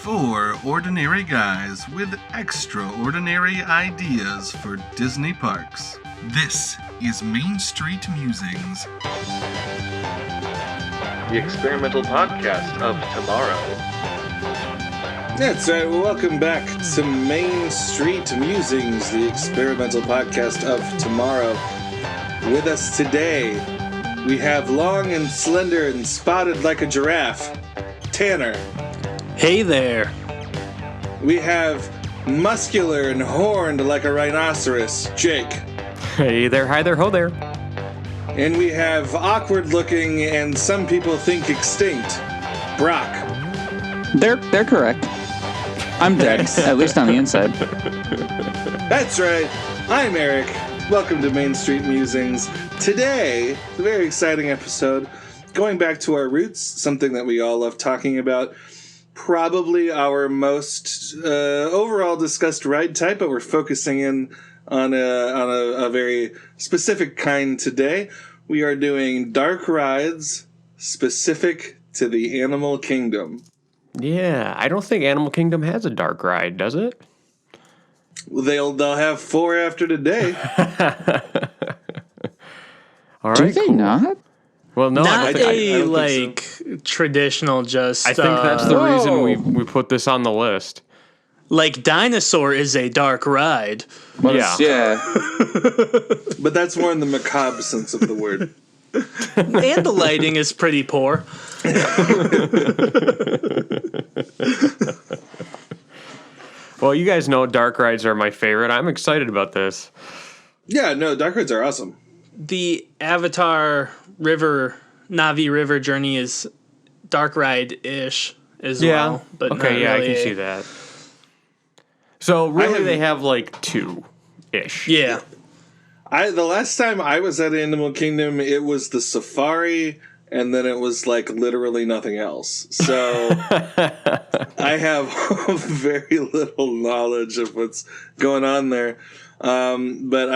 Four ordinary guys with extraordinary ideas for Disney parks. This is Main Street Musings, the experimental podcast of tomorrow. That's right. Well, welcome back to Main Street Musings, the experimental podcast of tomorrow. With us today, we have long and slender and spotted like a giraffe, Tanner. Hey there. We have muscular and horned like a rhinoceros, Jake. Hey there, hi there, ho there. And we have awkward looking and some people think extinct, Brock. They're correct. I'm dead, at least on the inside. That's right. I'm Eric. Welcome to Main Street Musings. Today, a very exciting episode, going back to our roots, something that we all love talking about. Probably our most overall discussed ride type, but we're focusing in on a very specific kind today. We are doing dark rides specific to the animal kingdom. Yeah, I don't think Animal Kingdom has a dark ride, does it? They'll have 4 after today. All right, Do they not? Well, no, Not I don't think traditional, just I think that's the reason we put this on the list. like Dinosaur is a dark ride. Well, Yeah. But that's more in the macabre sense of the word. And the lighting is pretty poor. Well, you guys know dark rides are my favorite. I'm excited about this. Yeah, no, dark rides are awesome. The Avatar Na'vi River journey is dark ride-ish as well. But okay, not yeah, really I can see that. So really, they have like 2-ish. Yeah. The last time I was at Animal Kingdom, it was the safari, and then it was like literally nothing else. So I have very little knowledge of what's going on there. But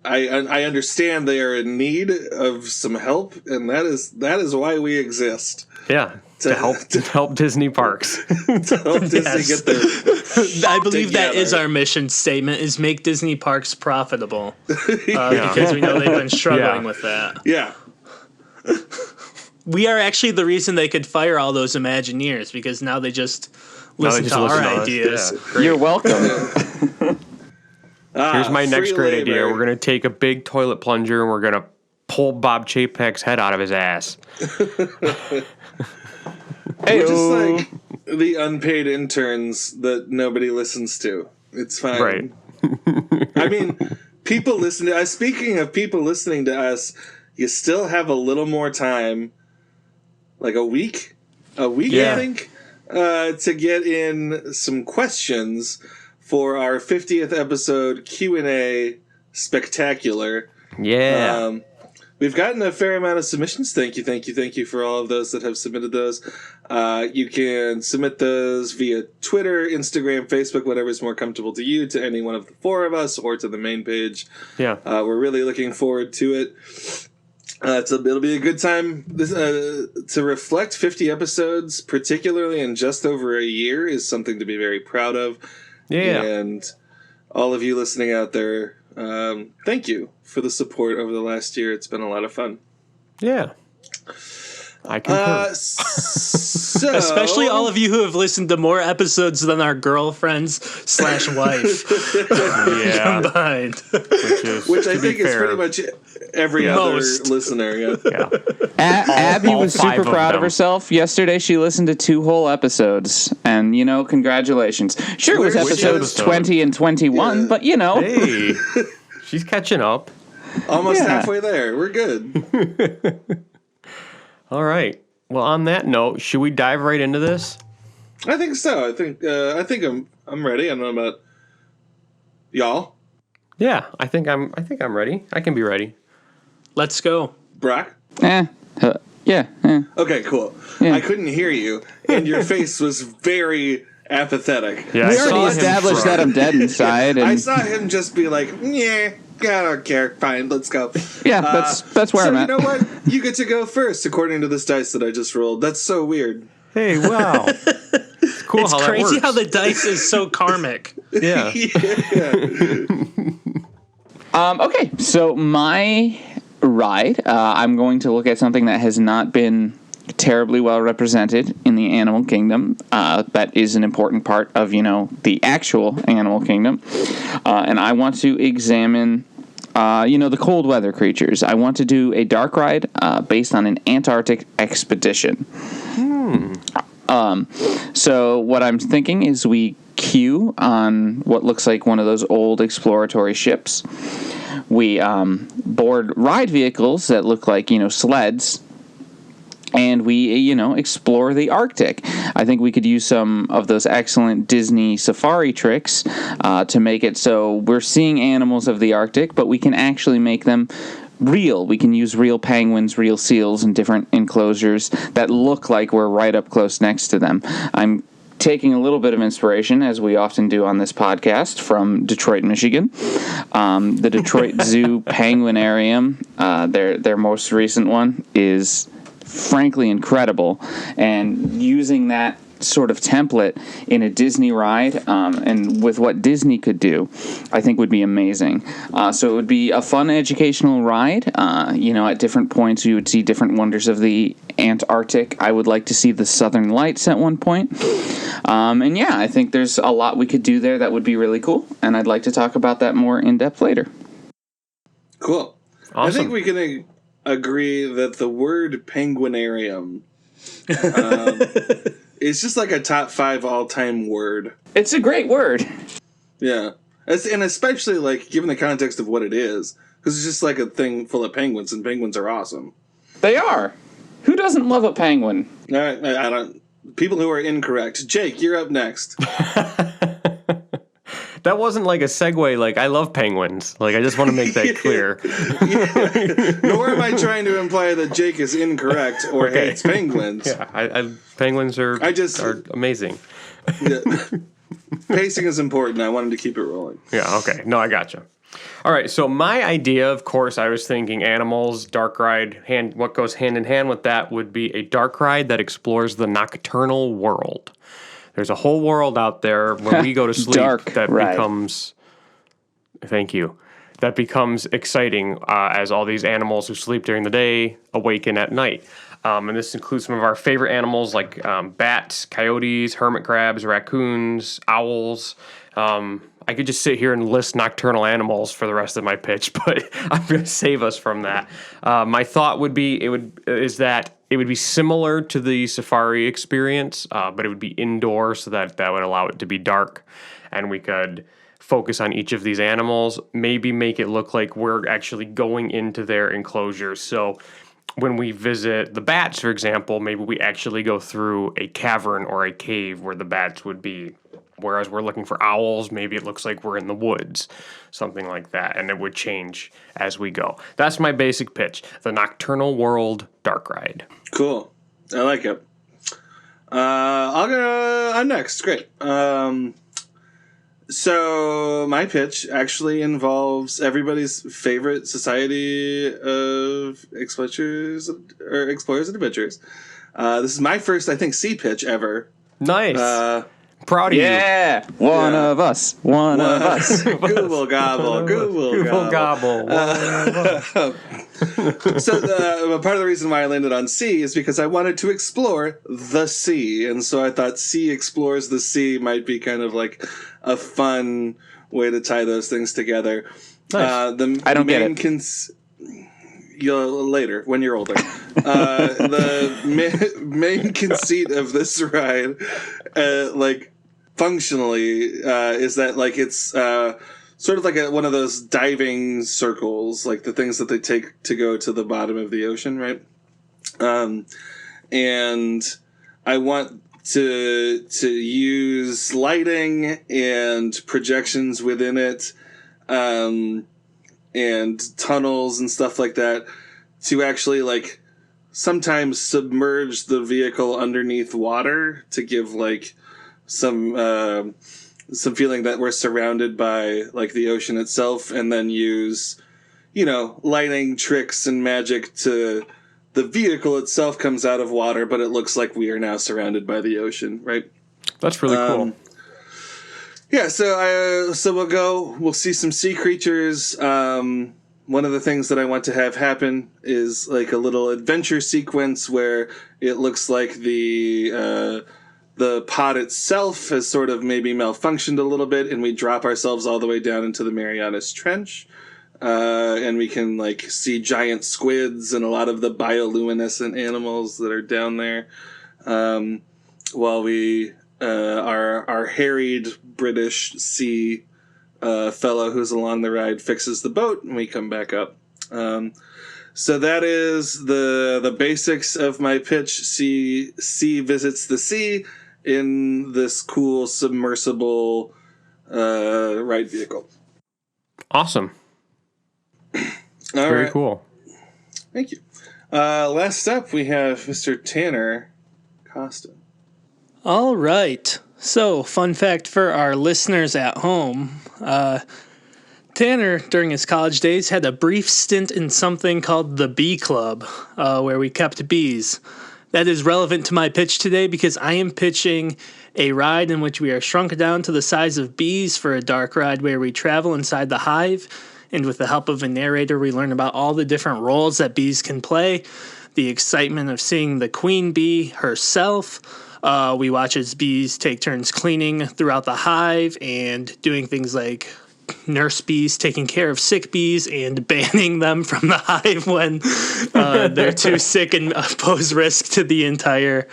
I understand they are in need of some help, and that is why we exist. Yeah, to help Disney parks. To help Disney Yes. get their I believe that together. is our mission statement, is make Disney parks profitable. Because we know they've been struggling with that. Yeah. We are actually the reason they could fire all those Imagineers, because now they just listen to our us. ideas. Yeah, great. You're welcome. Here's my next free great labor. idea. We're going to take a big toilet plunger and we're going to pull Bob Chapek's head out of his ass. Hey, We're just like the unpaid interns that nobody listens to. It's fine. Right. I mean, people listen to us. Speaking of people listening to us, you still have a little more time, like a week, Yeah. I think, to get in some questions for our 50th episode Q&A spectacular. Yeah. We've gotten a fair amount of submissions. Thank you for all of those that have submitted those. You can submit those via Twitter, Instagram, Facebook, whatever's more comfortable to you, to any one of the 4 of us, or to the main page. Yeah. We're really looking forward to it. It'll be a good time to reflect 50 episodes, particularly in just over a year, is something to be very proud of. Yeah. And all of you listening out there, thank you for the support over the last year. It's been a lot of fun. Yeah. I concur. So, Especially all of you who have listened to more episodes than our girlfriends / wife Yeah. combined. which I to be think is fair, pretty much every other Most. listener. Yeah. Yeah. Abby all was 5 super of proud of them. herself. Yesterday, she listened to 2 whole episodes. And, congratulations. Sure, it was Which episodes episode? 20 and 21, Yeah. but, Hey. She's catching up. Almost Yeah. halfway there. We're good. All right. Well, on that note, should we dive right into this? I think so. I think I'm ready. I don't know about y'all. Yeah, I think I'm ready. I can be ready. Let's go. Brock? yeah. Okay, cool. Yeah. I couldn't hear you, and your face was very apathetic. Yeah, We I already saw him established try. that I'm dead inside. I And saw him just be like, yeah, I don't care. Fine, let's go. yeah, that's where So I'm you at. know what? You get to go first, according to this dice that I just rolled. That's so weird. Hey, wow. It's cool It's how that crazy works. how the dice is so karmic. Yeah. Okay, so my ride, I'm going to look at something that has not been terribly well represented in the animal kingdom. That is an important part of, the actual animal kingdom. And I want to examine, the cold weather creatures. I want to do a dark ride based on an Antarctic expedition. So what I'm thinking is we queue on what looks like one of those old exploratory ships. We board ride vehicles that look like, sleds. And we, explore the Arctic. I think we could use some of those excellent Disney safari tricks to make it so we're seeing animals of the Arctic, but we can actually make them real. We can use real penguins, real seals in different enclosures that look like we're right up close next to them. I'm taking a little bit of inspiration, as we often do on this podcast, from Detroit, Michigan. The Detroit Zoo Penguinarium, their most recent one, is frankly incredible, and using that sort of template in a Disney ride and with what Disney could do, I think would be amazing. So it would be a fun educational ride. At different points you would see different wonders of the Antarctic. I would like to see the Southern Lights at one point. I think there's a lot we could do there that would be really cool, and I'd like to talk about that more in depth later. Cool. Awesome. I think we can agree that the word penguinarium is just like a top 5 all-time word. It's a great word. Yeah. And especially, like, given the context of what it is, because it's just like a thing full of penguins, and penguins are awesome. They are. Who doesn't love a penguin? I don't... People who are incorrect. Jake, you're up next. That wasn't like a segue. Like, I love penguins. Like, I just want to make that clear. Nor am I trying to imply that Jake is incorrect or hates penguins. Yeah, penguins are amazing. Yeah. Pacing is important. I wanted to keep it rolling. Yeah, okay. No, I gotcha. All right, so my idea, of course, I was thinking animals, dark ride, what goes hand in hand with that would be a dark ride that explores the nocturnal world. There's a whole world out there where we go to sleep becomes... Thank you. That becomes exciting as all these animals who sleep during the day awaken at night. And this includes some of our favorite animals like bats, coyotes, hermit crabs, raccoons, owls. I could just sit here and list nocturnal animals for the rest of my pitch, but I'm going to save us from that. My thought would be that it would be similar to the safari experience, but it would be indoor, so that would allow it to be dark, and we could focus on each of these animals, maybe make it look like we're actually going into their enclosures. So when we visit the bats, for example, maybe we actually go through a cavern or a cave where the bats would be. Whereas we're looking for owls, maybe it looks like we're in the woods, something like that, and it would change as we go. That's my basic pitch, the Nocturnal World Dark Ride. Cool. I like it. I'm next. Great. So my pitch actually involves everybody's favorite society of explorers and adventurers. This is my first, I think, C pitch ever. Nice. Proud of you. Yeah, one of us. Google gobble. Google gobble. So part of the reason why I landed on C is because I wanted to explore the sea, and so I thought C explores the sea might be kind of like a fun way to tie those things together. Nice. I don't get it. You'll later when you're older. The main conceit of this ride, functionally, is that it's sort of like one of those diving circles, like the things that they take to go to the bottom of the ocean, right? And I want to use lighting and projections within it, and tunnels and stuff like that to actually sometimes submerge the vehicle underneath water to give some feeling that we're surrounded by the ocean itself, and then use lighting tricks and magic to the vehicle itself comes out of water, but it looks like we are now surrounded by the ocean, right? That's really cool. Yeah, so we'll see some sea creatures. One of the things that I want to have happen is like a little adventure sequence where it looks like the pod itself has sort of maybe malfunctioned a little bit, and we drop ourselves all the way down into the Marianas Trench. And we can like see giant squids and a lot of the bioluminescent animals that are down there. While we our harried British sea fellow who's along the ride fixes the boat, and we come back up. So that is the basics of my pitch. Sea visits the sea in this cool submersible ride vehicle. Awesome. All Very right. cool. Thank you. Last up, we have Mr. Tanner Costa. All right. So, fun fact for our listeners at home. Tanner, during his college days, had a brief stint in something called the Bee Club, where we kept bees. That is relevant to my pitch today because I am pitching a ride in which we are shrunk down to the size of bees for a dark ride where we travel inside the hive, and with the help of a narrator, we learn about all the different roles that bees can play, the excitement of seeing the queen bee herself. We watch as bees take turns cleaning throughout the hive and doing things like nurse bees taking care of sick bees and banning them from the hive when they're too sick and pose risk to the entire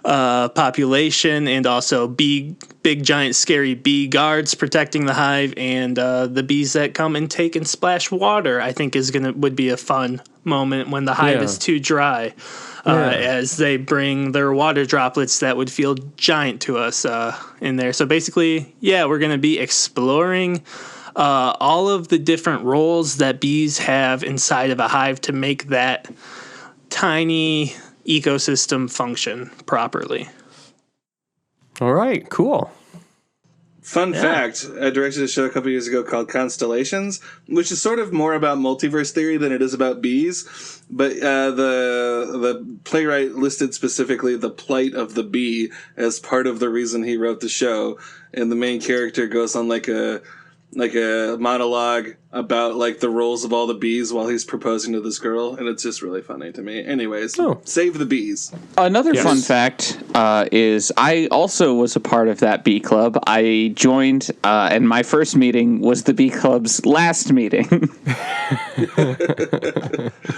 population, and also big giant scary bee guards protecting the hive, and the bees that come and take and splash water. I think would be a fun moment when the hive is too dry, as they bring their water droplets that would feel giant to us in there. So basically, we're going to be exploring all of the different roles that bees have inside of a hive to make that tiny ecosystem function properly. All right, cool. Fun fact, I directed a show a couple years ago called Constellations, which is sort of more about multiverse theory than it is about bees. But the playwright listed specifically the plight of the bee as part of the reason he wrote the show. And the main character goes on like a monologue about like the roles of all the bees while he's proposing to this girl, and it's just really funny to me. Anyways, save the bees. Another fun fact is I also was a part of that bee club. I joined, and my first meeting was the bee club's last meeting.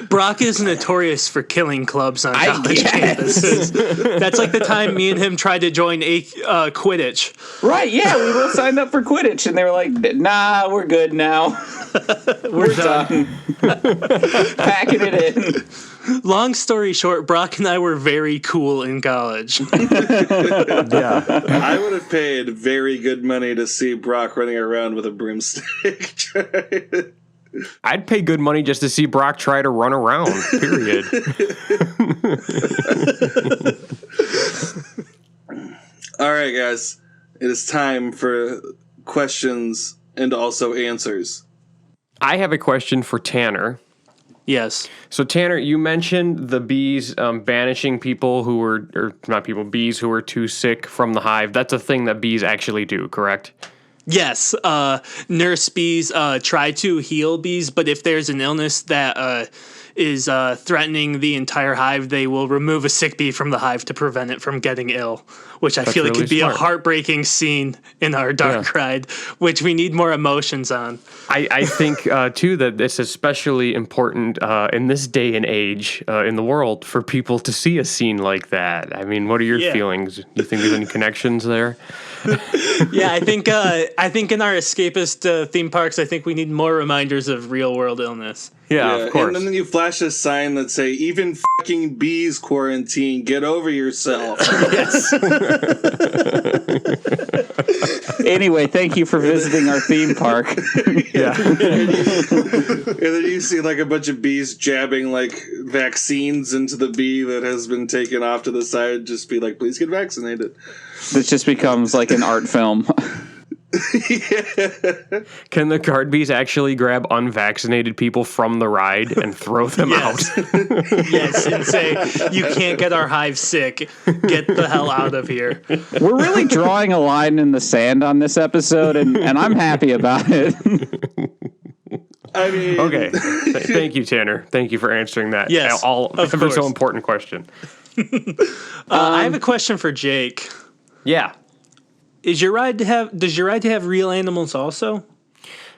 Brock is notorious for killing clubs on college campuses. That's like the time me and him tried to join Quidditch. Right, yeah, we both signed up for Quidditch, and they were like, nah, we're good now. We're done. Packing it in. Long story short, Brock and I were very cool in college. I would have paid very good money to see Brock running around with a broomstick. I'd pay good money just to see Brock try to run around, period. All right, guys. It is time for questions and also answers. I have a question for Tanner. Yes. So, Tanner, you mentioned the bees banishing people who were, or not people, bees who were too sick from the hive. That's a thing that bees actually do, correct? Yes. Nurse bees try to heal bees, but if there's an illness that is threatening the entire hive, they will remove a sick bee from the hive to prevent it from getting ill, which I feel like could be a heartbreaking scene in our dark ride, which we need more emotions on. I think, too, that it's especially important in this day and age in the world for people to see a scene like that. I mean, what are your feelings? Do you think there's any connections there? Yeah, I think in our escapist theme parks, I think we need more reminders of real world illness. Yeah, of course. And then you flash a sign that say, even fucking bees quarantine, get over yourself. Yes. Anyway, thank you for visiting our theme park. Yeah. And then you see like a bunch of bees jabbing like vaccines into the bee that has been taken off to the side. Just be like, please get vaccinated. This just becomes like an art film. Can the guard bees actually grab unvaccinated people from the ride and throw them Yes. out? Yes, and say, you can't get our hive sick. Get the hell out of here. We're really drawing a line in the sand on this episode, and I'm happy about it. I mean, Okay. Thank you, Tanner. Thank you for answering that. Yes, of Ever course. so important question. I have a question for Jake. Yeah. Does your ride have real animals also?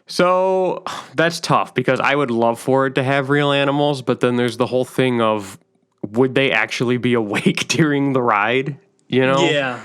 So that's tough because I would love for it to have real animals, but then there's the whole thing of would they actually be awake during the ride? You know? Yeah.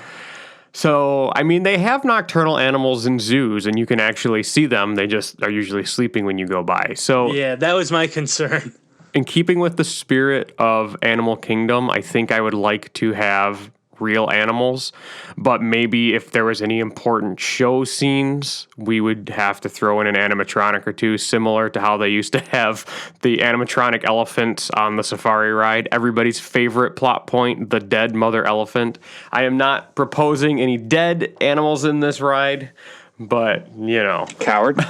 So, I mean, they have nocturnal animals in zoos and you can actually see them. They just are usually sleeping when you go by. So, Yeah, that was my concern. in keeping with the spirit of Animal Kingdom, I think I would like to have real animals, but maybe if there was any important show scenes, we would have to throw in an animatronic or two, similar to how they used to have the animatronic elephants on the safari ride. Everybody's favorite plot point, the dead mother elephant. I am not proposing any dead animals in this ride, but, you know. Coward.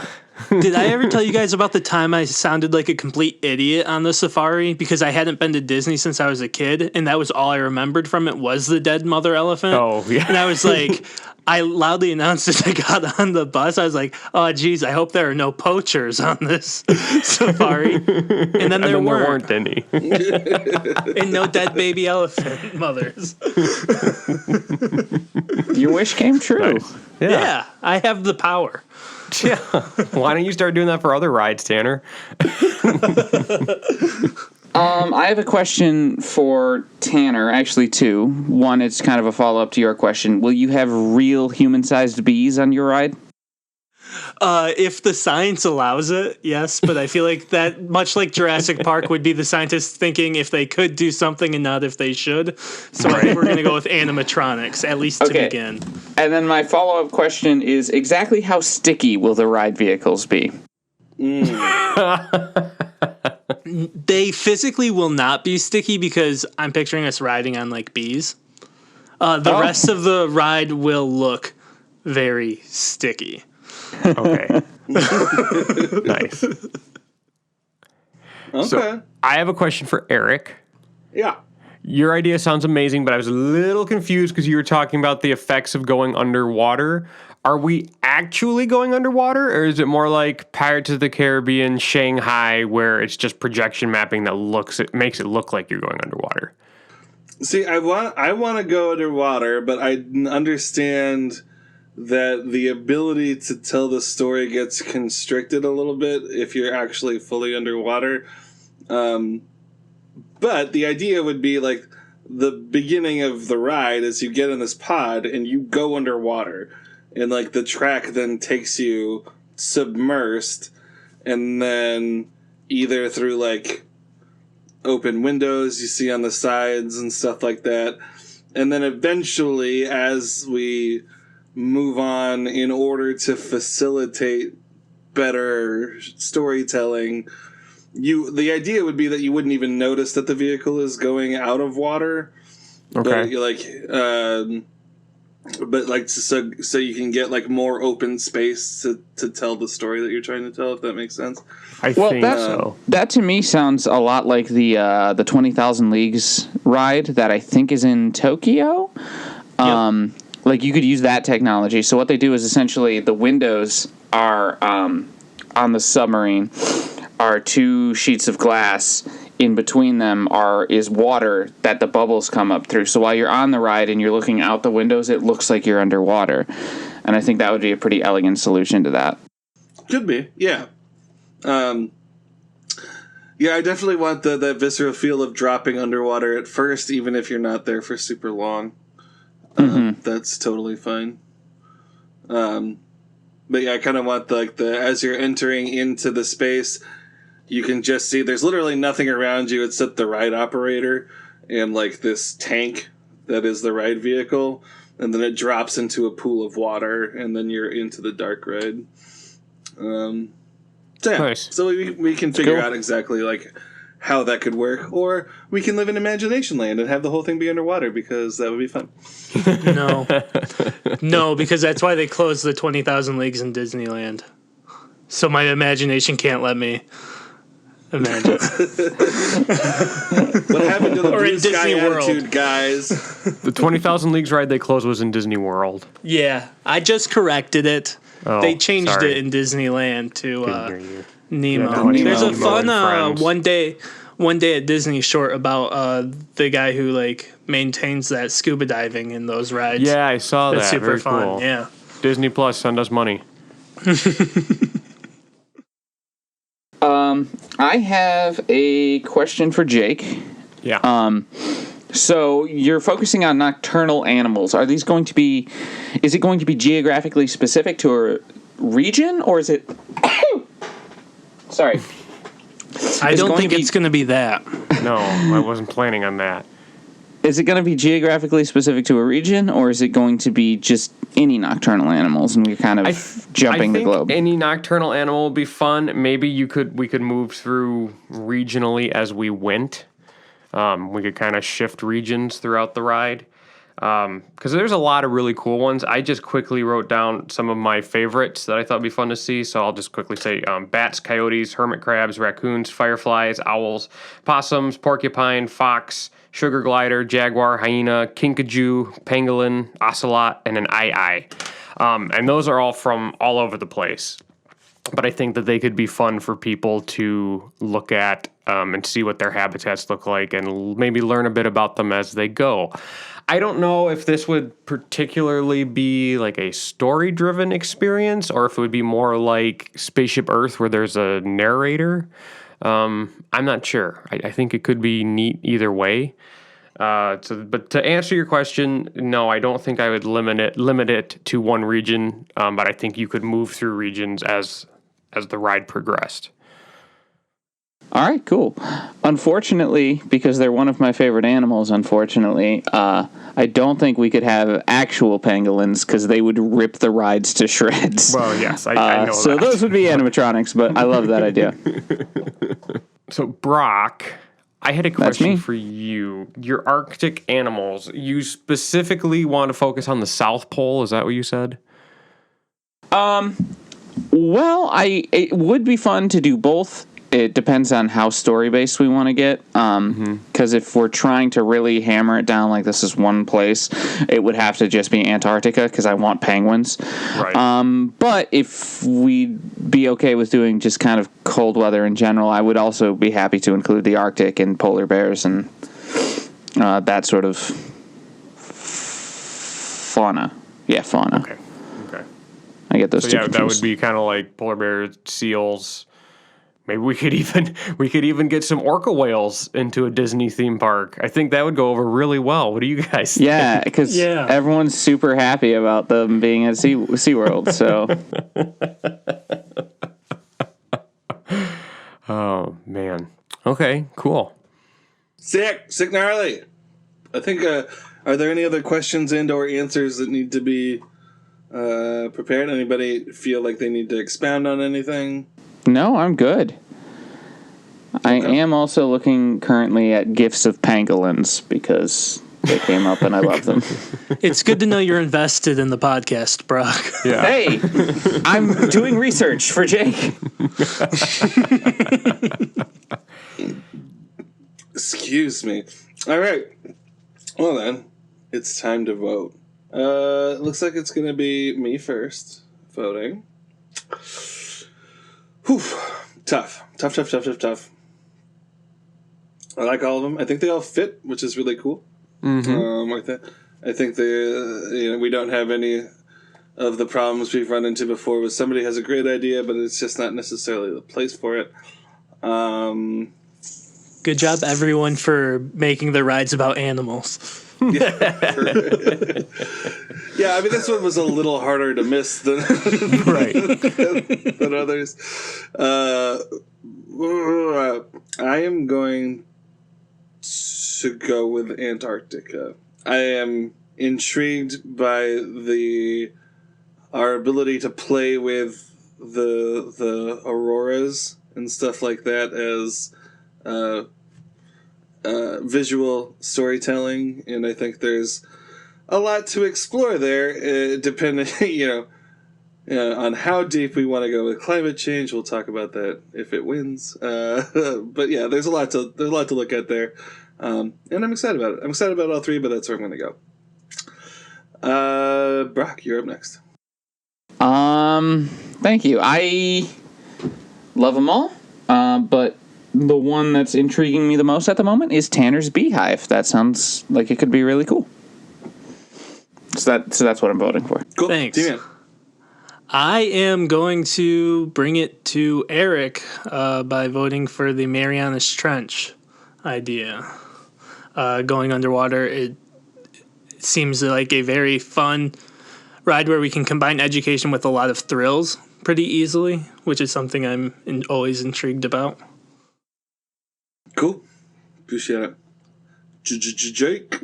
Did I ever tell you guys about the time I sounded like a complete idiot on the safari because I hadn't been to Disney since I was a kid, and that was all I remembered from it was the dead mother elephant? Oh, yeah. And I was like, I loudly announced as I got on the bus, I was like, oh, geez, I hope there are no poachers on this safari. And then there weren't. any. And no dead baby elephant mothers. Your wish came true. Yeah, I have the power. Yeah. Why don't you start doing that for other rides, Tanner? I have a question for Tanner, actually two. One, it's kind of a follow-up to your question. Will you have real human-sized bees on your ride? If the science allows it, yes, but I feel like that, much like Jurassic Park, would be the scientists thinking if they could do something and not if they should. So I think we're going to go with animatronics, at least to begin. And then my follow-up question is, exactly how sticky will the ride vehicles be? They physically will not be sticky because I'm picturing us riding on like bees. The rest of the ride will look very sticky. Okay. Nice. okay. So I have a question for Eric. Yeah. Your idea sounds amazing, but I was a little confused because you were talking about the effects of going underwater. Are we actually going underwater, or is it more like Pirates of the Caribbean, Shanghai, where it's just projection mapping that makes it look like you're going underwater? See, I want to go underwater, but I understand that the ability to tell the story gets constricted a little bit if you're actually fully underwater. But the idea would be like the beginning of the ride is you get in this pod and you go underwater, and like the track then takes you submersed, and then either through like open windows you see on the sides and stuff like that, and then eventually as we move on in order to facilitate better storytelling, the idea would be that you wouldn't even notice that the vehicle is going out of water. Okay. But you're like, but like so you can get like more open space to tell the story that you're trying to tell, if that makes sense. I think so. That to me sounds a lot like the 20,000 Leagues ride that I think is in Tokyo. Like you could use that technology. So what they do is essentially the windows are on the submarine are two sheets of glass. In between them is water that the bubbles come up through. So while you're on the ride and you're looking out the windows, it looks like you're underwater. And I think that would be a pretty elegant solution to that. Could be, yeah. Yeah, I definitely want that visceral feel of dropping underwater at first, even if you're not there for super long. That's totally fine. But yeah, I kind of want as you're entering into the space, you can just see there's literally nothing around you except the ride operator and like this tank that is the ride vehicle, and then it drops into a pool of water, and then you're into the dark ride. So yeah, Nice. so we can figure out exactly like how that could work, or we can live in Imagination Land and have the whole thing be underwater because that would be fun. No, because that's why they closed the 20,000 Leagues in Disneyland. So my imagination can't let me imagine. What happened to the Or blue in sky Disney World. attitude, guys? The 20,000 Leagues ride they closed was in Disney World. Yeah, I just corrected it. Oh, They changed sorry. it in Disneyland to Didn't hear you. Nemo. Yeah, no, it's There's a Nemo fun and Friends. one day at Disney short about the guy who like maintains that scuba diving in those rides. Yeah, I saw That's that. super Very fun. cool. Yeah. Disney Plus, send us money. I have a question for Jake. Yeah. So you're focusing on nocturnal animals. Are these going to be? Is it going to be geographically specific to a region, or is it? Sorry. I don't going think to be- it's going to be that. No, I wasn't planning on that. Is it going to be geographically specific to a region, or is it going to be just any nocturnal animals, and we're kind of jumping I the think globe? any nocturnal animal would be fun. Maybe we could move through regionally as we went. We could kind of shift regions throughout the ride. Because there's a lot of really cool ones. I just quickly wrote down some of my favorites that I thought would be fun to see. So I'll just quickly say bats, coyotes, hermit crabs, raccoons, fireflies, owls, possums, porcupine, fox, sugar glider, jaguar, hyena, kinkajou, pangolin, ocelot, and an ai. And those are all from all over the place. But I think that they could be fun for people to look at and see what their habitats look like and maybe learn a bit about them as they go. I don't know if this would particularly be like a story-driven experience or if it would be more like Spaceship Earth where there's a narrator. I'm not sure. I think it could be neat either way. But to answer your question, no, I don't think I would limit it to one region. But I think you could move through regions as the ride progressed. All right, cool. Unfortunately, because they're one of my favorite animals, I don't think we could have actual pangolins because they would rip the rides to shreds. Well, yes, I know so that. those would be animatronics, but I love that idea. So, Brock, I had a me. question for you. Your Arctic animals, you specifically want to focus on the South Pole, is that what you said? Well, it would be fun to do both. It depends on how story-based we want to get. Because if we're trying to really hammer it down like this is one place, it would have to just be Antarctica because I want penguins. Right. But if we'd be okay with doing just kind of cold weather in general, I would also be happy to include the Arctic and polar bears and that sort of fauna. Yeah, fauna. Okay. I get those So two yeah, that confused. would be kind of like polar bears, seals. Maybe we could even get some orca whales into a Disney theme park. I think that would go over really well. What do you guys think? Yeah, because everyone's super happy about them being at SeaWorld, so... Oh, man. Okay, cool. Sick gnarly. I think, are there any other questions and or answers that need to be prepared? Anybody feel like they need to expound on anything? No, I'm good. I am also looking currently at gifs of pangolins because they came up and I love them. It's good to know you're invested in the podcast, Brock. Yeah. Hey, I'm doing research for Jake. Excuse me. All right. Well then, it's time to vote. It looks like it's going to be me first voting. Whew. Tough. I like all of them. I think they all fit, which is really cool. Mm-hmm. I think we don't have any of the problems we've run into before where somebody has a great idea, but it's just not necessarily the place for it. Good job, everyone, for making the rides about animals. Yeah, I mean, this one was a little harder to miss than than others. I am going to go with Antarctica. I am intrigued by our ability to play with the auroras and stuff like that as visual storytelling, and I think there's a lot to explore there, depending, on how deep we want to go with climate change. We'll talk about that if it wins. But yeah, there's a lot to look at there, and I'm excited about it. I'm excited about all three, but that's where I'm going to go. Brock, you're up next. Thank you. I love them all, but the one that's intriguing me the most at the moment is Tanner's Beehive. That sounds like it could be really cool. So that's what I'm voting for. Cool. Thanks. D-Man. I am going to bring it to Eric by voting for the Marianas Trench idea. Going underwater, it seems like a very fun ride where we can combine education with a lot of thrills pretty easily, which is something I'm always intrigued about. Cool. Appreciate it. Jake.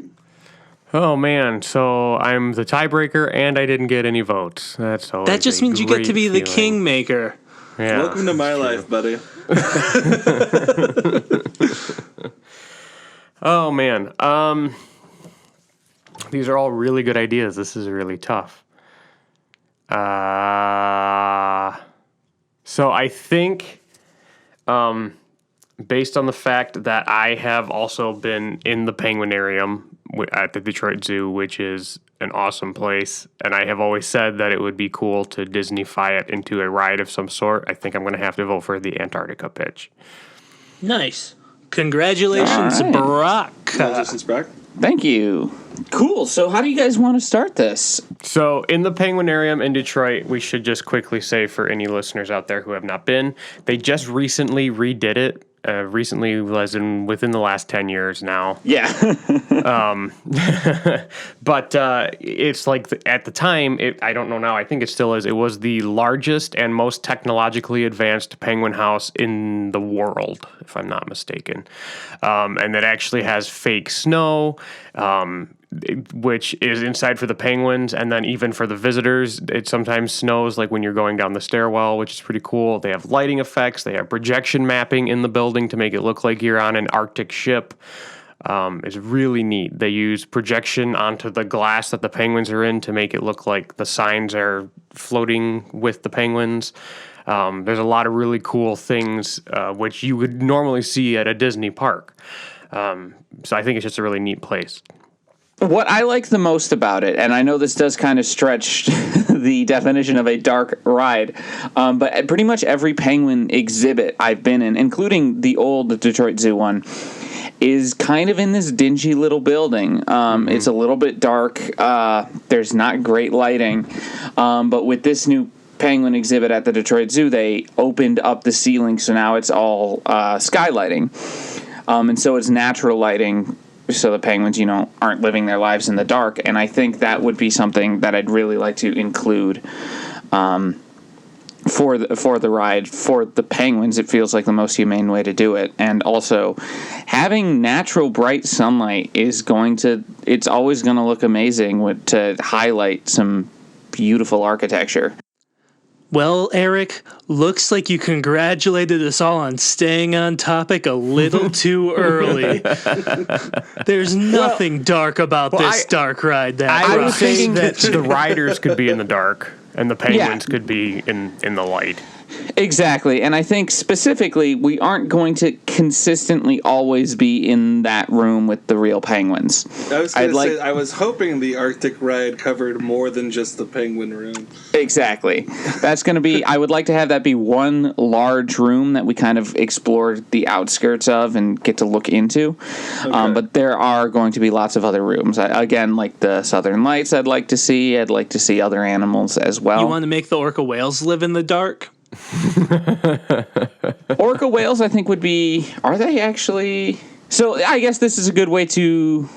Oh man, so I'm the tiebreaker and I didn't get any votes. That's always That just means you get to be the feeling. kingmaker. Yeah, Welcome to my life, buddy. Oh man, these are all really good ideas. This is really tough. So I think, based on the fact that I have also been in the Penguinarium at the Detroit Zoo, which is an awesome place, and I have always said that it would be cool to Disney-fy it into a ride of some sort, I think I'm going to have to vote for the Antarctica pitch. Nice. Congratulations, All right. Brock. Congratulations, Brock. Thank you. Cool. So how do you guys want to start this? So in the Penguinarium in Detroit, we should just quickly say for any listeners out there who have not been, they just recently redid it. Recently, as in within the last 10 years now. Yeah. But it's like at the time, I don't know now, I think it still is. It was the largest and most technologically advanced penguin house in the world, if I'm not mistaken. And it actually has fake snow, which is inside for the penguins, and then even for the visitors, it sometimes snows like when you're going down the stairwell, which is pretty cool. They have lighting effects, they have projection mapping in the building to make it look like you're on an Arctic ship. It's really neat. They use projection onto the glass that the penguins are in to make it look like the signs are floating with the penguins. There's a lot of really cool things which you would normally see at a Disney park. So I think it's just a really neat place. What I like the most about it, and I know this does kind of stretch the definition of a dark ride, but pretty much every penguin exhibit I've been in, including the old Detroit Zoo one, is kind of in this dingy little building. It's a little bit dark. There's not great lighting. But with this new penguin exhibit at the Detroit Zoo, they opened up the ceiling, so now it's all skylighting. And so it's natural lighting, so the penguins, aren't living their lives in the dark. And I think that would be something that I'd really like to include for the ride. For the penguins, it feels like the most humane way to do it. And also, having natural bright sunlight it's always going to look amazing to highlight some beautiful architecture. Well, Eric, looks like you congratulated us all on staying on topic a little too early. There's nothing dark about this dark ride. I was thinking that that the riders could be in the dark and the penguins could be in the light. Exactly, and I think specifically we aren't going to consistently always be in that room with the real penguins. I was going to say, I was hoping the Arctic ride covered more than just the penguin room. Exactly. That's going to be, I would like to have that be one large room that we kind of explore the outskirts of and get to look into. Okay. But there are going to be lots of other rooms. Again, like the Southern Lights I'd like to see. I'd like to see other animals as well. You want to make the orca whales live in the dark? Orca whales, I think, would be... Are they actually... So I guess this is a good way to...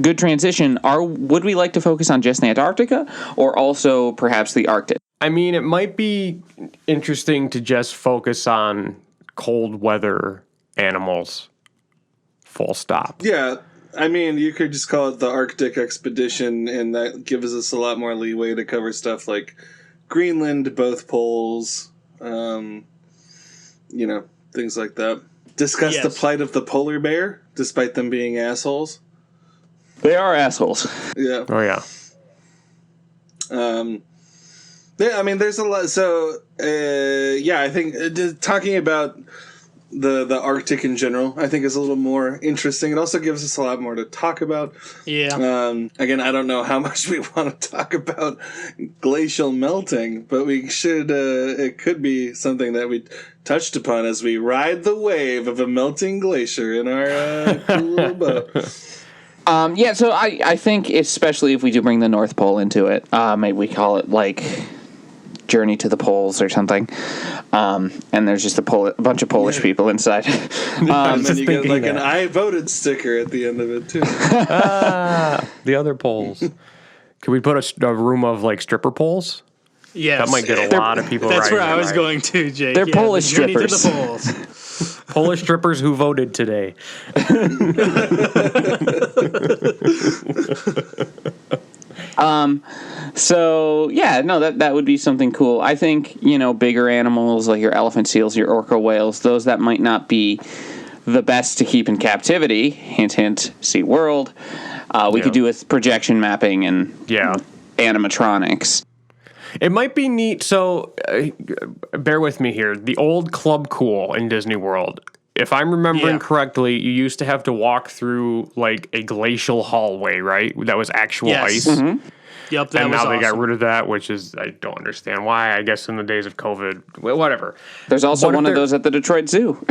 Good transition. Would we like to focus on just Antarctica or also perhaps the Arctic? I mean, it might be interesting to just focus on cold weather animals. Full stop. Yeah. I mean, you could just call it the Arctic Expedition, and that gives us a lot more leeway to cover stuff like Greenland, both poles, things like that. discuss the Yes. plight of the polar bear, despite them being assholes. They are assholes. Yeah. Oh yeah. Yeah, I mean, there's a lot. So, yeah, I think talking about the Arctic in general, I think is a little more interesting. It also gives us a lot more to talk about. Yeah. Again, I don't know how much we want to talk about glacial melting, but we should. It could be something that we touched upon as we ride the wave of a melting glacier in our cool little boat. Yeah, so I think especially if we do bring the North Pole into it, maybe we call it like Journey to the Poles or something. And there's just a bunch of Polish people inside. And then you get like an I voted sticker at the end of it too. The other poles. Could we put a room of like stripper poles? Yes. That might get a lot of people. That's where riding I was that ride. going to, Jake. They're Yeah, Polish the journey strippers. to the Poles. Polish strippers who voted today. So yeah, no, that would be something cool. I think, bigger animals like your elephant seals, your orca whales, those that might not be the best to keep in captivity. Hint, hint. Sea World. We could do with projection mapping and animatronics. It might be neat. So, bear with me here. The old Club Cool in Disney World. If I'm remembering correctly, you used to have to walk through like a glacial hallway, right? That was actual ice. Mm-hmm. Yep, that And was now they got awesome. rid of that, which is, I don't understand why. I guess in the days of COVID, whatever. There's also What if one of there- those at the Detroit Zoo.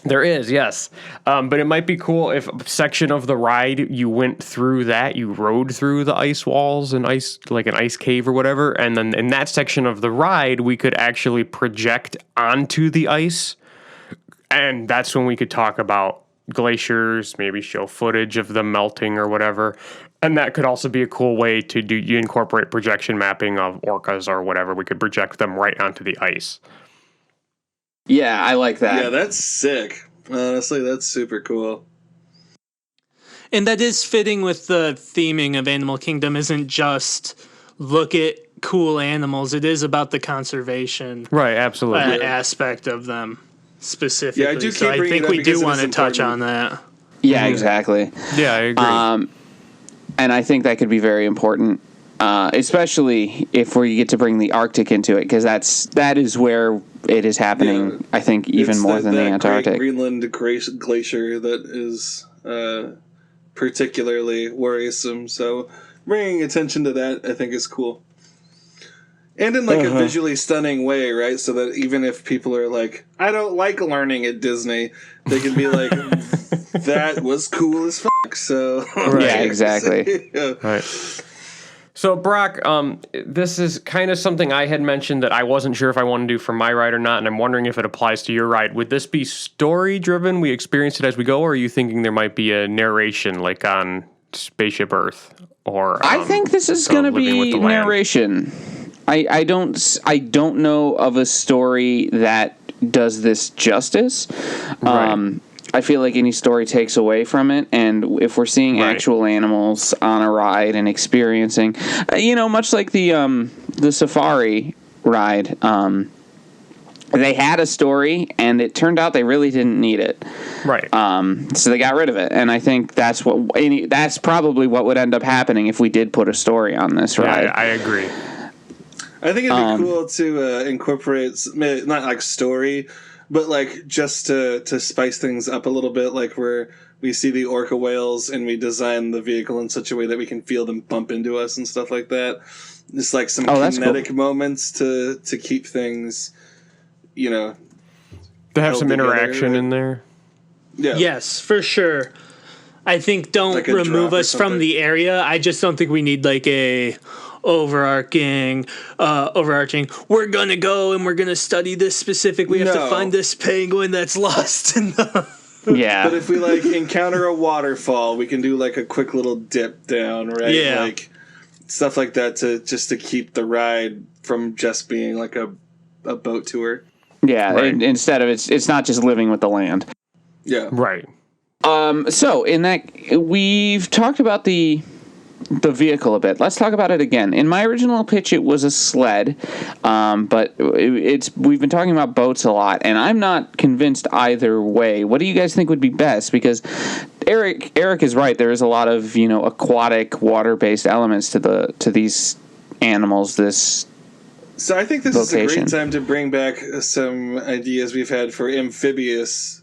There is, yes. But it might be cool if a section of the ride you went through that, you rode through the ice walls and ice, like an ice cave or whatever. And then in that section of the ride, we could actually project onto the ice. And that's when we could talk about glaciers, maybe show footage of them melting or whatever. And that could also be a cool way to you incorporate projection mapping of orcas or whatever. We could project them right onto the ice. Yeah, I like that. Yeah, that's sick. Honestly, that's super cool. And that is fitting with the theming of Animal Kingdom. Isn't just look at cool animals. It is about the conservation Right, absolutely. aspect of them specifically. Yeah, I do so keep I bringing think it up we because do it want is to touch important. on that. Yeah, exactly. Yeah, I agree. And I think that could be very important, especially if we get to bring the Arctic into it, because that is where it is happening. Yeah. I think even It's more than the that Antarctic. Great Greenland glacier that is particularly worrisome. So bringing attention to that, I think, is cool. And in like a visually stunning way, right? So that even if people are like, I don't like learning at Disney, they can be like, that was cool as fuck. So Yeah, exactly. Yeah. Right. So, Brock, this is kind of something I had mentioned that I wasn't sure if I want to do for my ride or not, and I'm wondering if it applies to your ride. Would this be story-driven? We experience it as we go, or are you thinking there might be a narration, like on Spaceship Earth? Or I think this is going to Living with be the Land? narration. I don't know of a story that does this justice. Right. I feel like any story takes away from it, and if we're seeing Right. actual animals on a ride and experiencing, much like the safari ride, they had a story, and it turned out they really didn't need it. Right. So they got rid of it, and I think that's probably what would end up happening if we did put a story on this ride. Yeah, I agree. I think it'd be cool to incorporate not like story, but like just to spice things up a little bit, like where we see the orca whales and we design the vehicle in such a way that we can feel them bump into us and stuff like that. Just like some that's kinetic moments to keep things, To have held some together, interaction right? in there. yeah. Yes, for sure. I think don't Like a remove drop or us from something. the area. I just don't think we need like a overarching we're gonna go and we're gonna study this specific, we have to No. find this penguin that's lost in the Yeah. But if we like encounter a waterfall, we can do like a quick little dip down, right? Yeah. Like stuff like that to keep the ride from just being like a boat tour. Yeah, Right. instead of it's not just living with the land. Yeah. Right. So in that we've talked about the the vehicle a bit. Let's talk about it again. In my original pitch, it was a sled, but we've been talking about boats a lot, and I'm not convinced either way. What do you guys think would be best? Because Eric is right. There is a lot of aquatic, water-based elements to these animals. So I think this location. is a great time to bring back some ideas we've had for amphibious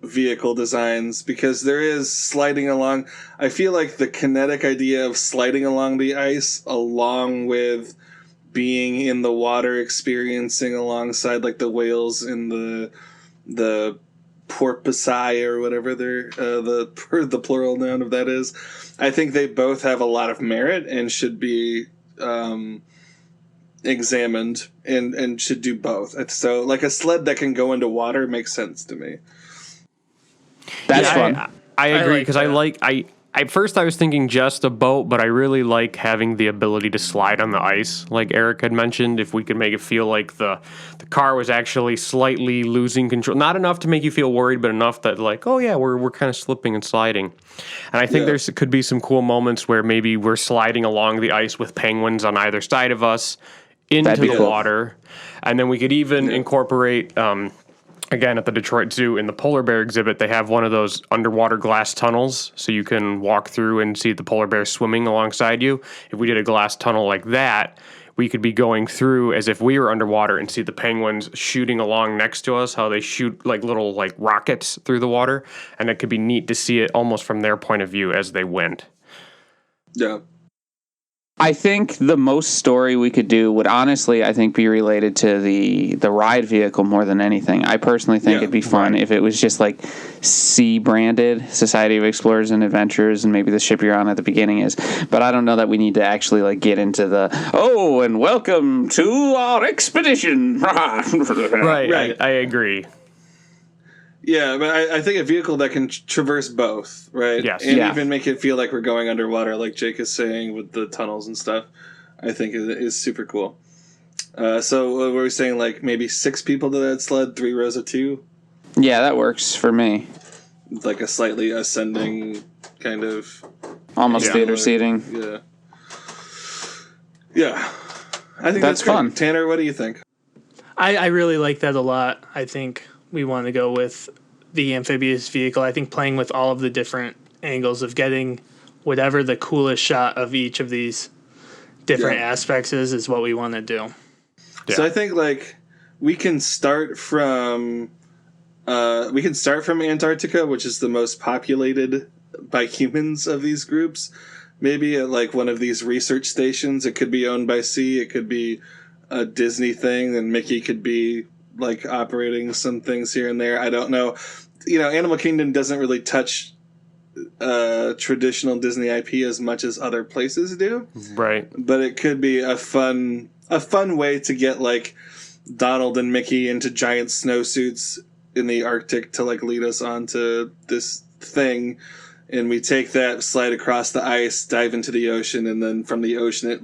vehicle designs, because there is sliding along. I feel like the kinetic idea of sliding along the ice along with being in the water, experiencing alongside like the whales in the porpoisei or whatever the plural noun of that is. I think they both have a lot of merit and should be examined and should do both. So like a sled that can go into water makes sense to me. That's fun. I agree, because like I at first I was thinking just a boat, but I really like having the ability to slide on the ice, like Eric had mentioned. If we could make it feel like the car was actually slightly losing control, not enough to make you feel worried, but enough that like, oh yeah, we're kind of slipping and sliding. And I think could be some cool moments where maybe we're sliding along the ice with penguins on either side of us into the water, and then we could even incorporate. Again, at the Detroit Zoo, in the polar bear exhibit, they have one of those underwater glass tunnels, so you can walk through and see the polar bear swimming alongside you. If we did a glass tunnel like that, we could be going through as if we were underwater and see the penguins shooting along next to us, how they shoot like little like rockets through the water, and it could be neat to see it almost from their point of view as they went. Yeah. I think the most story we could do would honestly, I think, be related to the ride vehicle more than anything. I personally think it'd be fun if it was just like C-branded, Society of Explorers and Adventurers, and maybe the ship you're on at the beginning is. But I don't know that we need to actually like get into and welcome to our expedition. Right. I agree. Yeah, but I think a vehicle that can traverse both, right? Yes. And even make it feel like we're going underwater, like Jake is saying with the tunnels and stuff, I think is super cool. So what were we saying, like maybe 6 people to that sled, 3 rows of 2? Yeah, that works for me. Like a slightly ascending kind of... Almost theater seating. Yeah. Yeah. I think that's fun. Great. Tanner, what do you think? I really like that a lot. I think we want to go with the amphibious vehicle. I think playing with all of the different angles of getting whatever the coolest shot of each of these different aspects is what we want to do. Yeah. So I think like we can start from Antarctica, which is the most populated by humans of these groups. Maybe at like one of these research stations. It could be owned by sea. It could be a Disney thing, and Mickey could be like operating some things here and there. I don't know. Animal Kingdom doesn't really touch traditional Disney IP as much as other places do. Right. But it could be a fun way to get like Donald and Mickey into giant snowsuits in the Arctic to like lead us onto this thing. And we take that, slide across the ice, dive into the ocean, and then from the ocean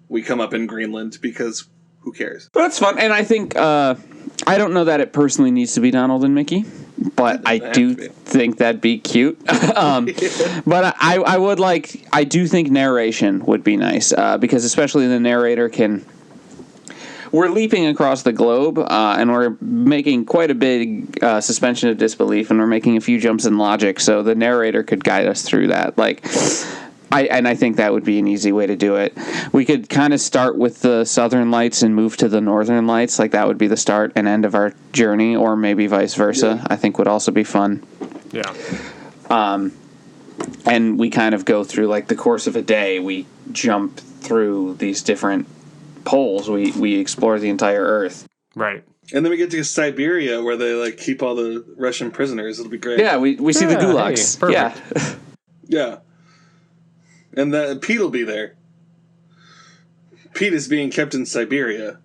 we come up in Greenland, because who cares? That's fun. And I think I don't know that it personally needs to be Donald and Mickey, but I do think that'd be cute. But I do think narration would be nice, because especially the narrator we're leaping across the globe, and we're making quite a big suspension of disbelief, and we're making a few jumps in logic, so the narrator could guide us through that. I think that would be an easy way to do it. We could kind of start with the Southern Lights and move to the Northern Lights. Like that would be the start and end of our journey, or maybe vice versa. Yeah. I think would also be fun. Yeah. And we kind of go through like the course of a day. We jump through these different poles. We explore the entire Earth. Right. And then we get to Siberia, where they like keep all the Russian prisoners. It'll be great. Yeah, we see the gulags. Hey, yeah. Yeah. And Pete will be there. Pete is being kept in Siberia.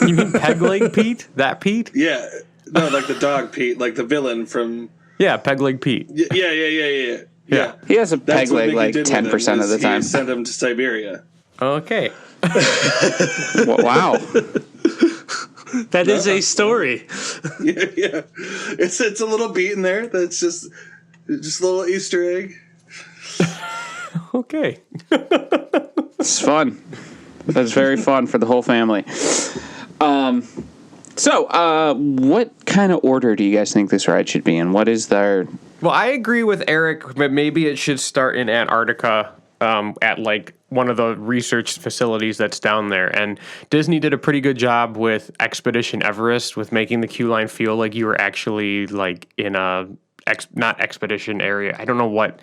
You mean Peg Leg Pete? That Pete? Yeah. No, like the dog Pete, like the villain from... Yeah, Peg Leg Pete. Yeah. He has a peg leg like 10% of the time. He sent him to Siberia. Okay. Wow. That is a story. Yeah. It's a little beat in there that's just Just a little Easter egg. Okay. It's fun. That's very fun for the whole family. So, what kind of order do you guys think this ride should be in? What is their... Well, I agree with Eric, but maybe it should start in Antarctica at like one of the research facilities that's down there. And Disney did a pretty good job with Expedition Everest with making the queue line feel like you were actually like in a not expedition area. I don't know what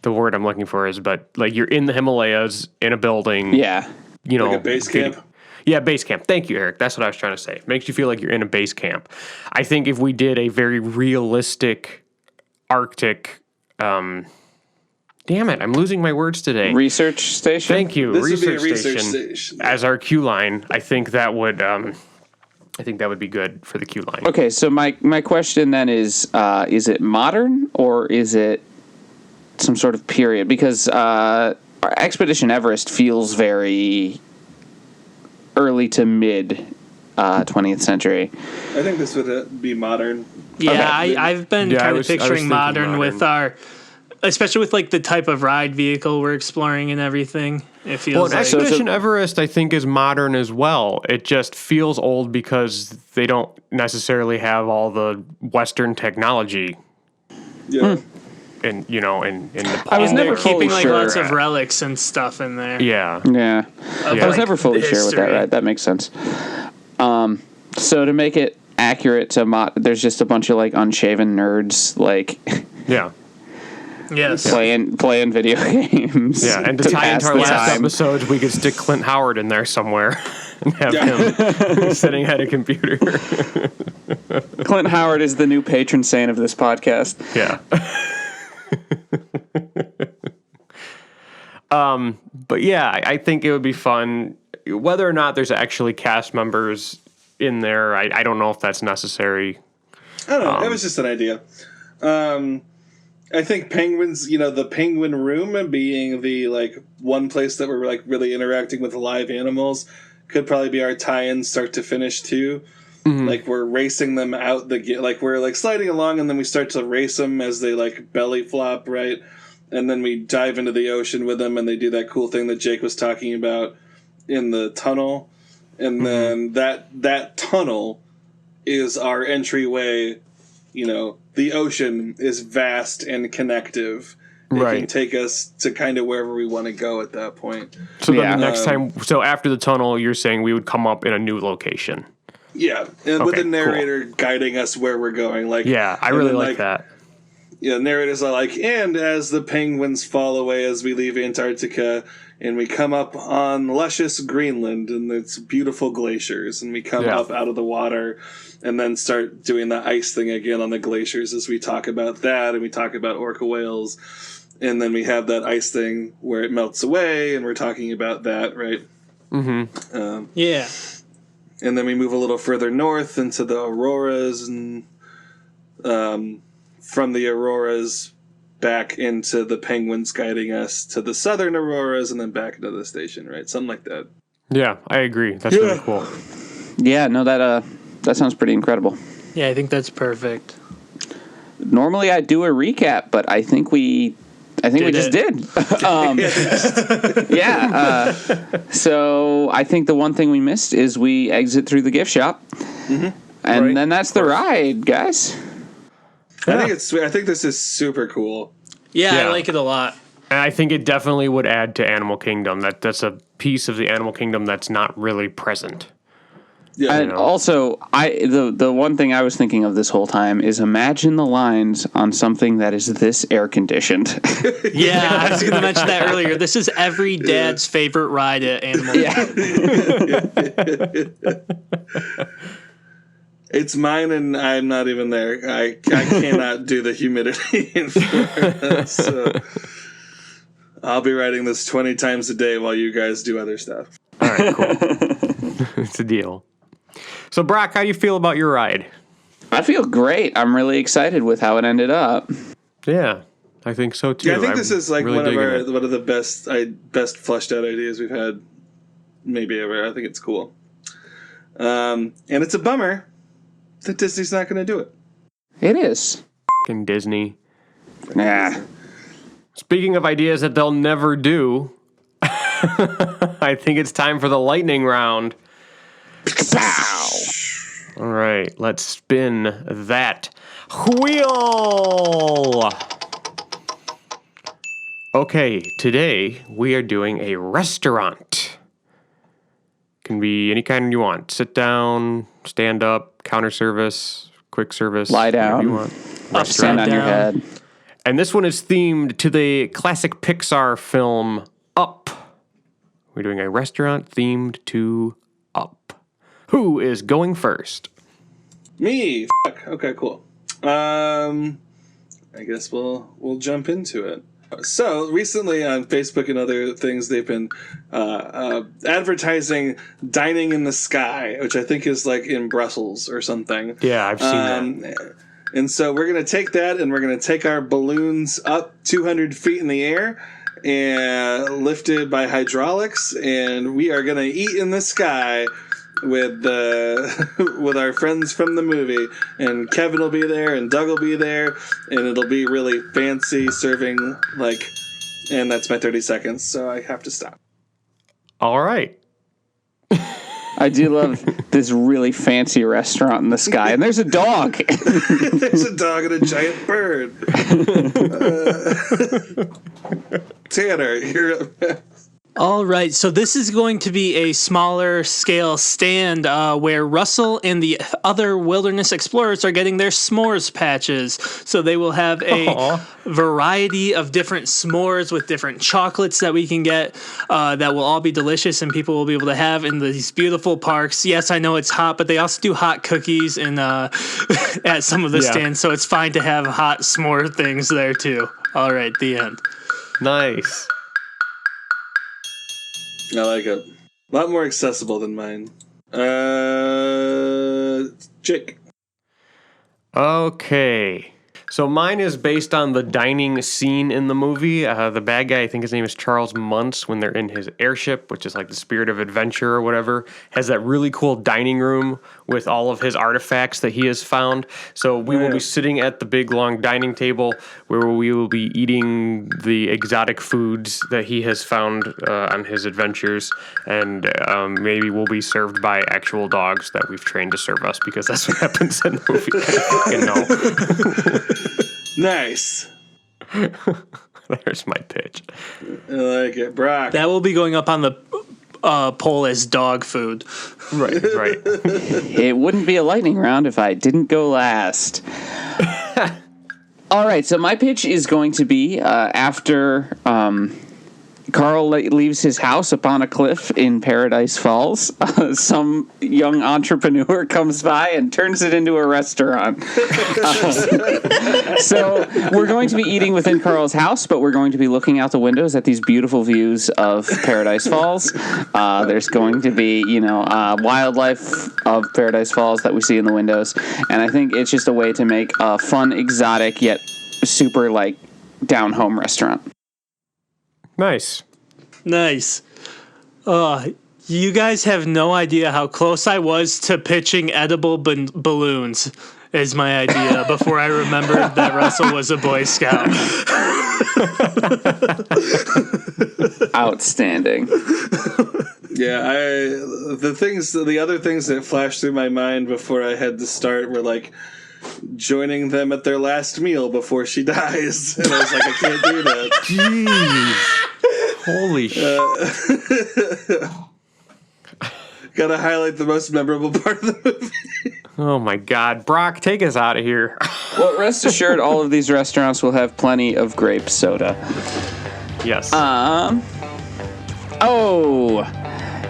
the word I'm looking for is, but like you're in the Himalayas in a building. Yeah. You know, Like a base camp? Yeah, base camp. Thank you, Eric. That's what I was trying to say. Makes you feel like you're in a base camp. I think if we did a very realistic Arctic, damn it, I'm losing my words today. Research station? Thank you, This would be a research research station station. as our queue line. I think that would be good for the queue line. Okay, so my question then is it modern or is it some sort of period? Because Expedition Everest feels very early to mid 20th century. I think this would be modern. Yeah, I've been Yeah, I kind of was thinking picturing modern with modern. especially with like the type of ride vehicle we're exploring and everything. It feels Well, and like Expedition Everest, I think, is modern as well. It just feels old because they don't necessarily have all the Western technology Yeah. in the I was and never they're keeping fully like sure. lots of relics and stuff in there. Yeah. Yeah. I was like, never fully the sure with that, history. right? That makes sense. So to make it accurate to there's just a bunch of like unshaven nerds like Yeah. Yes. playing video games. Yeah, and to tie pass into our the last time. episode, we could stick Clint Howard in there somewhere and have him sitting at a computer. Clint Howard is the new patron saint of this podcast. Yeah. But yeah, I think it would be fun. Whether or not there's actually cast members in there, I don't know if that's necessary. I don't know. It was just an idea. I think penguins, the penguin room being the like one place that we're like really interacting with live animals could probably be our tie-in start to finish too. Mm-hmm. Like we're racing them out like we're like sliding along and then we start to race them as they like belly flop, right? And then we dive into the ocean with them and they do that cool thing that Jake was talking about in the tunnel. And then that tunnel is our entryway. The ocean is vast and connective. It Right. can take us to kind of wherever we want to go at that point. So then Yeah. the next time, so after the tunnel, you're saying we would come up in a new location. Yeah, and with Okay, the narrator guiding us where we're going. Like, Yeah, I and really then, like that. Yeah, narrators are like, and as the penguins fall away as we leave Antarctica, and we come up on luscious Greenland, and it's beautiful glaciers, and we come Yeah. up out of the water, and then start doing the ice thing again on the glaciers as we talk about that, and we talk about orca whales, and then we have that ice thing where it melts away, and we're talking about that, right? Yeah. And then we move a little further north into the auroras, and from the auroras back into the penguins guiding us to the southern auroras, and then back into the station, right? Something like that. Yeah, I agree. That's really cool. Yeah, no, that sounds pretty incredible. Yeah, I think that's perfect. Normally I do a recap, but I think we just did. Yeah. So I think the one thing we missed is we exit through the gift shop, and Right. then that's the ride, guys. I think it's sweet. I think this is super cool. Yeah, Yeah. I like it a lot. And I think it definitely would add to Animal Kingdom. That's a piece of the Animal Kingdom that's not really present. Yeah, And also, the one thing I was thinking of this whole time is imagine the lines on something that is this air conditioned. Yeah, I was going to mention that earlier. This is every dad's favorite ride at Animal it's mine, and I'm not even there. I cannot do the humidity in Florida, so I'll be writing this 20 times a day while you guys do other stuff. All right, cool. It's a deal. So, Brock, how do you feel about your ride? I feel great. I'm really excited with how it ended up. Yeah, I think so too. Yeah, I think this is like really one digging it. of the best fleshed out ideas we've had maybe ever. I think it's cool. And it's a bummer that Disney's not going to do it. It is. Fucking Disney. Nah. Speaking of ideas that they'll never do, I think it's time for the lightning round. Pow! All right, let's spin that wheel. Okay, today we are doing a restaurant. Can be any kind you want. Sit down, stand up, counter service, quick service. Lie down. You want. Stand on your head. And this one is themed to the classic Pixar film Up. We're doing a restaurant themed to Up. Who is going first? Me. Okay, cool. I guess we'll jump into it. So recently on Facebook and other things, they've been advertising dining in the sky, which I think is like in Brussels or something. Yeah, I've seen that. And so we're going to take that and we're going to take our balloons up 200 feet in the air and lifted by hydraulics, and we are going to eat in the sky with with our friends from the movie. And Kevin will be there and Doug will be there, and it'll be really fancy serving, like, and that's my 30 seconds, so I have to stop. All right. I do love this really fancy restaurant in the sky, and there's a dog. There's a dog and a giant bird. Tanner, you're up next. All right, so this is going to be a smaller scale stand where Russell and the other wilderness explorers are getting their s'mores patches. So they will have a variety of different s'mores with different chocolates that we can get that will all be delicious and people will be able to have in these beautiful parks. Yes, I know it's hot, but they also do hot cookies and at some of the stands, so it's fine to have hot s'more things there too. All right, the end. Nice. I like it. A lot more accessible than mine. Jake. Okay. So mine is based on the dining scene in the movie. The bad guy, I think his name is Charles Muntz, when they're in his airship, which is like the Spirit of Adventure or whatever, has that really cool dining room with all of his artifacts that he has found. So we will be sitting at the big, long dining table where we will be eating the exotic foods that he has found on his adventures. And maybe we'll be served by actual dogs that we've trained to serve us, because that's what happens in the movie. I fucking know. Nice. There's my pitch. I like it. Brock. That will be going up on the poll as dog food. Right. It wouldn't be a lightning round if I didn't go last. All right, so my pitch is going to be after Carl leaves his house up on a cliff in Paradise Falls. Some young entrepreneur comes by and turns it into a restaurant. So we're going to be eating within Carl's house, but we're going to be looking out the windows at these beautiful views of Paradise Falls. There's going to be, wildlife of Paradise Falls that we see in the windows. And I think it's just a way to make a fun, exotic, yet super, down-home restaurant. Nice. You guys have no idea how close I was to pitching edible balloons as my idea before I remembered that Russell was a Boy Scout. Outstanding. Yeah, the other things that flashed through my mind before I had to start were joining them at their last meal before she dies. And I was like, I can't do that. Jeez. Holy shit. Gotta highlight the most memorable part of the movie. Oh my God. Brock, take us out of here. Well, rest assured, all of these restaurants will have plenty of grape soda. Yes.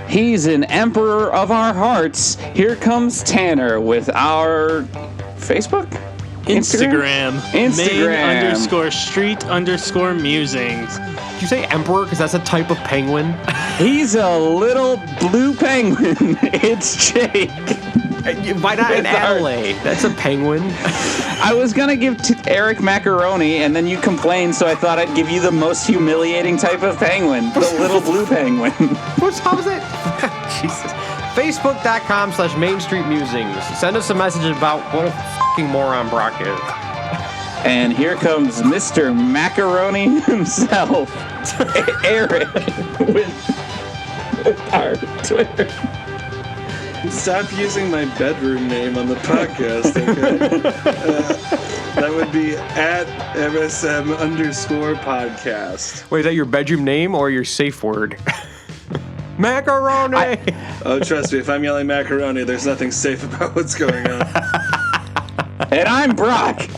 He's an emperor of our hearts. Here comes Tanner with our Facebook? Instagram. Main_street_musings. Did you say emperor? Because that's a type of penguin. He's a little blue penguin. It's Jake. Why not an Adelaide? That's a penguin. I was going to give Eric macaroni, and then you complained, so I thought I'd give you the most humiliating type of penguin, the little blue penguin. How was it? Jesus. Facebook.com/Main Street Musings. Send us a message about what a fucking moron Brock is. And here comes Mr. Macaroni himself, Eric, with our Twitter. Stop using my bedroom name on the podcast, okay? That would be at MSM_podcast. Wait, is that your bedroom name or your safe word? Macaroni! Oh, trust me, if I'm yelling macaroni, there's nothing safe about what's going on. And I'm Brock.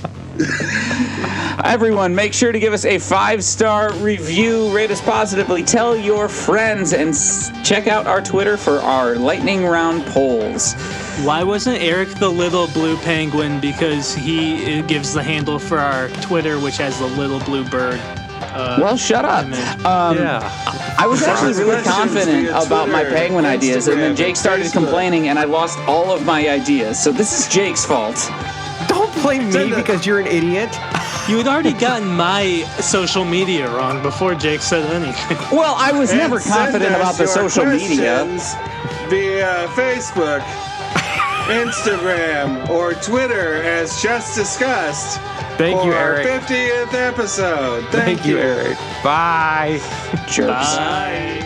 Everyone, make sure to give us a 5-star review, rate us positively, tell your friends, and check out our Twitter for our lightning round polls. Why wasn't Eric the little blue penguin? Because he gives the handle for our Twitter, which has the little blue bird. Well, shut up. I was actually really confident about my penguin ideas, and then Jake started complaining, and I lost all of my ideas. So this is Jake's fault. Don't blame me because you're an idiot. You had already gotten my social media wrong before Jake said anything. Well, I was never confident about the social media. Via Facebook, Instagram, or Twitter, as just discussed. Thank you, Eric. 50th episode. Thank you, Eric. Bye. Jerks. Bye.